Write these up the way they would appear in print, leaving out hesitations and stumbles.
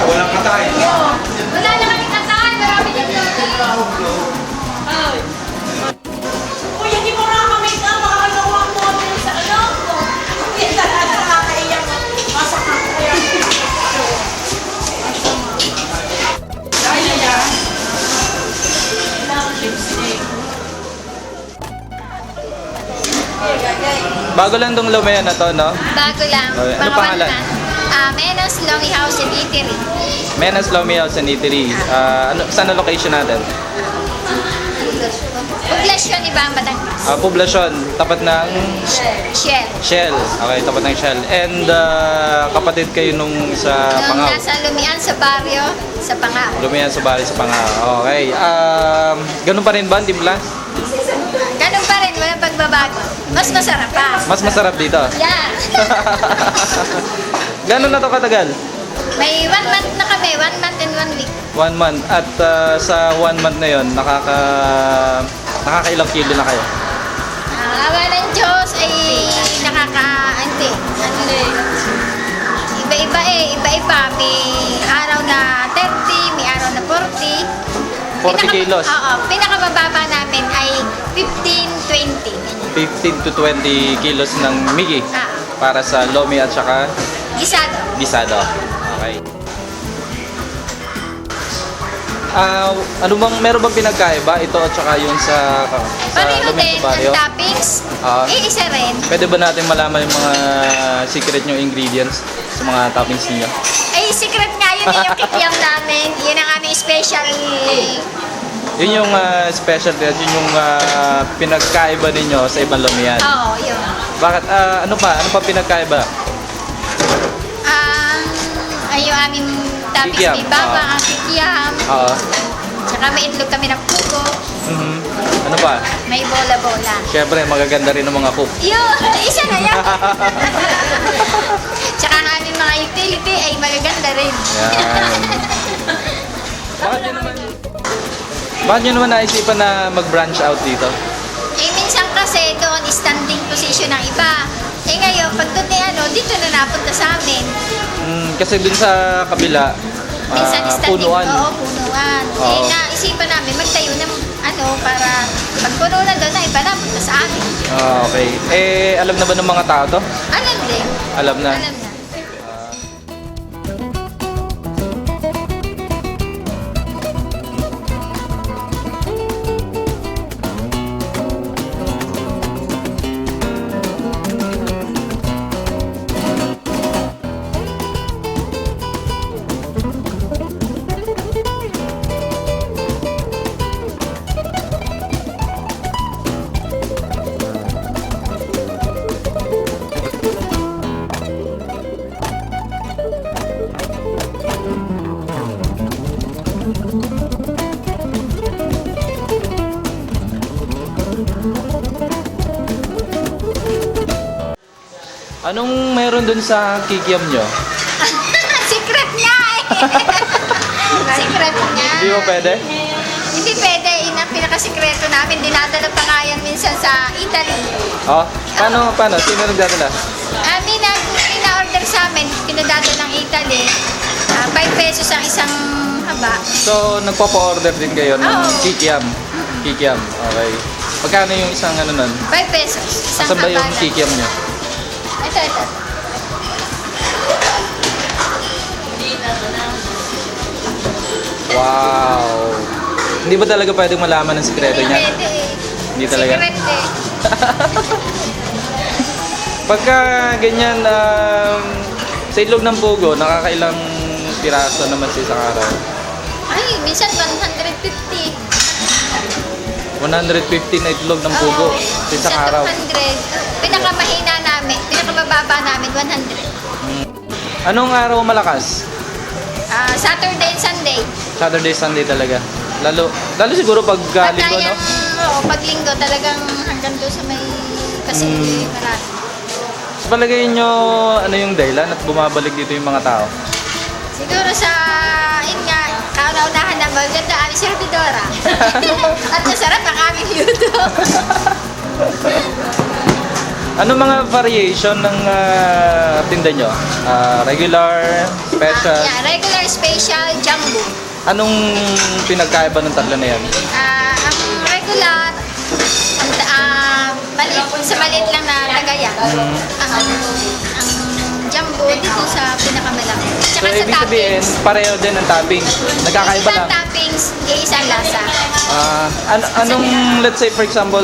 Walang katay. Wala na kami katay. Marami dito. Uy, hindi mo nakaka-make up. Makakagawa mo sa ano. Hindi talaga nakakaiyak. Masak na kaya. Kaya. Kailangan lipstick. Bago lang tong Lumea na to, no? Bago lang. Okay, ano Mga pangalan? one month. Menos Longy House and Eatery. Menas Lumea House and Eatery. Saan ang location natin? Poblasyon, Ibang Batangas. Poblasyon, tapat ng Shell. Shell. Okay, tapat ng Shell. And kapatid kayo nung sa Nung Pangaw. nasa Lumian sa baryo, sa Pangaw. Lumea sa Bali sa Pangaw. Okay. Ganun pa rin ba, Timpla? Ganun pa rin, walang pagbabago. Mas masarap pa. Mas masarap dito. Yeah. Gano'n na to katagal? May 1 month na kami, 1 month and 1 week. 1 month. At sa 1 month na yon, nakakailang kilo na kayo? Awa ng Diyos ay hindi. Iba-iba eh, iba-iba. May araw na 30, may araw na 40. 40 kilos? Oo, pinakamababa namin ay 15-20. 15 to 20 kilos ng migi Ah, para sa lomi at saka gisado. gisado. Okay. Meron bang pinagkaiba ito at saka yung sa Pareho lomi din sa baryo? ang toppings. Ah. Isa rin. Pwede ba natin malaman yung mga secret nyo ingredients sa mga toppings niyo? Ay, secret nga yun eh, yung kikiam namin. Yun ang aming special. Yun yung specialty at yun yung pinagkaiba ninyo sa ibang lomihan. Oo, yun. Bakit? Ano pa pinagkaiba? Ay, yung aming toppings, Kikiam. may baba, ang kikiam. Oo. Tsaka may itlog kami ng pugo. Mhm. Ano pa? May bola-bola. Siyempre, magaganda rin ng mga cook. Yun! Isa na yan! Tsaka ang aming mga utility ay magaganda rin. Yan. Bakit nyo naman naisipan na mag-branch out dito? Eh, minsan kasi doon standing position ng iba. Eh ngayon, pag doon dito na napunta sa amin. Kasi dun sa kabila, Minsan standing, punuan. oo, punuan. Oo. Eh, naisipan namin magtayo ng para pag puno na doon na iba napunta sa amin. Okay. Alam na ba ng mga tao to? Alam din. Alam na. Alam na. Anong meron dun sa kikiam nyo? Secret nga eh. Secret nga. Hindi mo pwede? Hindi pwede. Yun ang pinakasikreto namin. Dinadala pa nga yan minsan sa Italy. Oh, paano? Sino nagdadala? Pina-order sa amin, pinadadala ng Italy. 5 pesos ang isang haba. So, nagpapa-order din kayo ng Oo. kikiam? Kikiam, okay. Magkano yung isang nun? 5 pesos. Isang Asan ba haba yung lang. kikiam nyo? Ito. Wow! Hindi ba talaga pwedeng malaman ang sikreto Hindi niya? pwede eh. Hindi talaga. Secret eh. Pagka ganyan, sa itlog ng pugo, nakakailang piraso naman sa isang araw? Ay, minsan 150. 150 na itlog ng pugo Oo, sa isang minsan araw. 200. Pinakamahina namin, pinakamababa namin, 100. Anong araw malakas? Saturday and Sunday. Saturday, Sunday talaga. Lalo siguro pag linggo, no? Pag linggo talagang hanggang doon sa may kasi marami. Sa palagay nyo, ano yung dahilan at bumabalik dito yung mga tao? Siguro sa, yun nga, kauna-unahan na maganda ang servidora. At masarap ang aming luto. Ano mga variation ng tinda nyo? Regular, special? Yeah, regular, special, jumbo. Anong pinagkaiba ng tatlo na yan? Ang regular, sa maliit lang na tagayan. Ang jumbo dito sa pinakamalaki. So, Tsaka sa ibig sabihin, toppings. pareho din ang topping. Nagkakaiba Isang lang. toppings, isang lasa. Anong, let's say for example,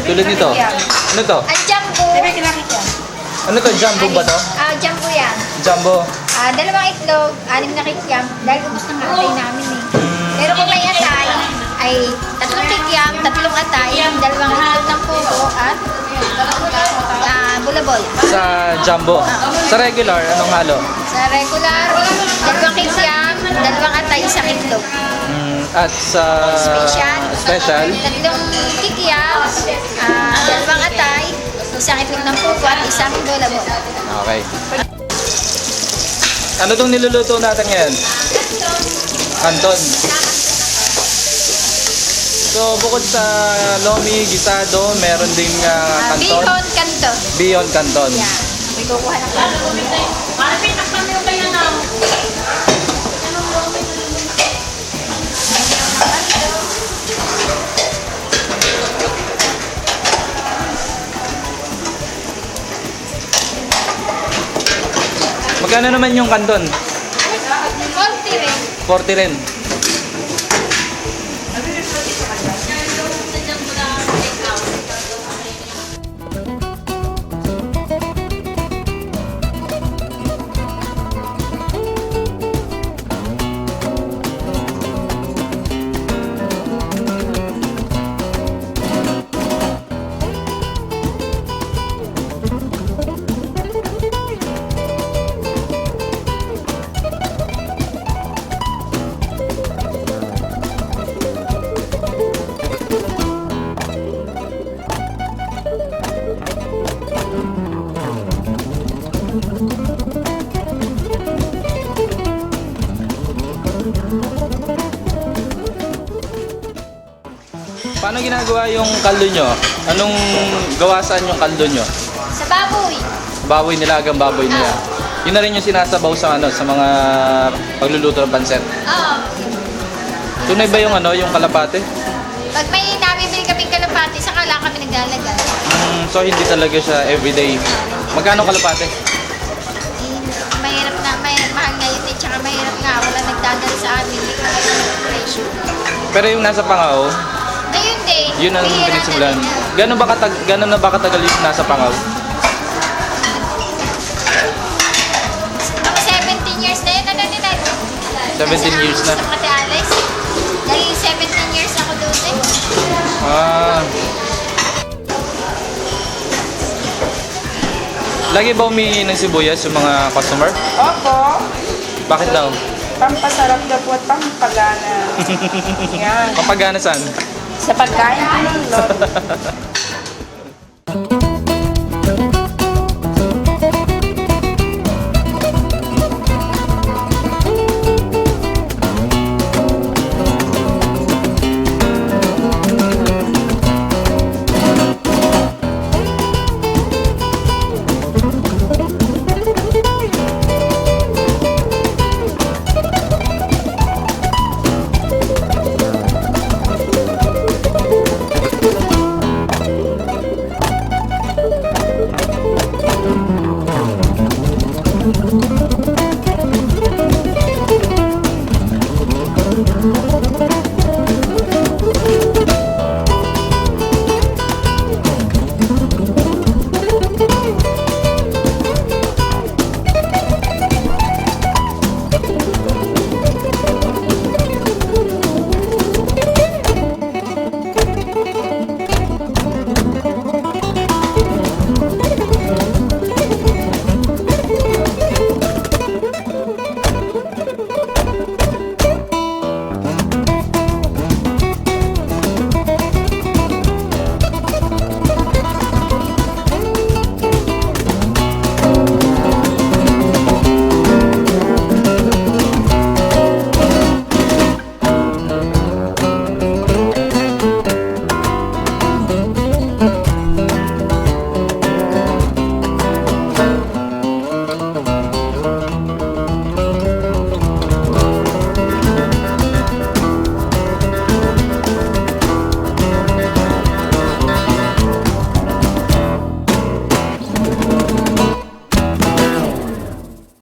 tulad nito. Ano to? Ang jumbo, Ano to? Jumbo ba to? jumbo yan. Jumbo. Dalawang itlog, 6 na kikyam, dahil ubos ng atay namin eh. Pero kung may atay, ay 3 kikyam, 3 atay, 2 itlog ng pugo at bulabol. Sa jumbo. Sa regular, anong halo? Sa regular, 2 kikyam, 2 atay, 1 itlog. At sa Special, special, 3 kikyam, 2 atay, 1 itlog ng pugo at 1 bulabol. okay. Ano tong niluluto natin ngayon? Canton. So, bukod sa lomi, gisado, meron ding canton. Bihon kanton. Bihon canton. Yeah. May kukuha ng kanton. Marapit, takpan mo yung kaya na. Magkano naman yung canton? 40 rin. 40 rin. Paano ginagawa yung kaldo nyo? Anong gawa saan yung kaldo nyo? Sa baboy. Baboy, nilagang baboy nila. Yun na rin yung sinasabaw sa sa mga pagluluto ng pansit. Oo. Tunay ba yung yung kalapate? Pag may nabibili kaming kalapati, saka lang kami naglalagay. So hindi talaga siya everyday. Magkano kalapate? Mahirap na, mahal nga yun eh, tsaka mahirap nga, wala nagdadala sa amin, hindi ko alam yung presyo. Pero yung nasa Pangaw, Ngayon din, yun ang bihira na pinagsimulan. rin. Gano'n na ba katagal yung nasa Pangaw? Mga 17 years na yun, ano nila? 17 years na. Sa Mate Alex. Dahil 17 years ako doon eh. Lagi ba humingi ng sibuyas yung mga customer? Opo. Bakit daw? Pampasarap daw po at pampagana. Yan. Papagana saan? Sa pagkain po ng lolo.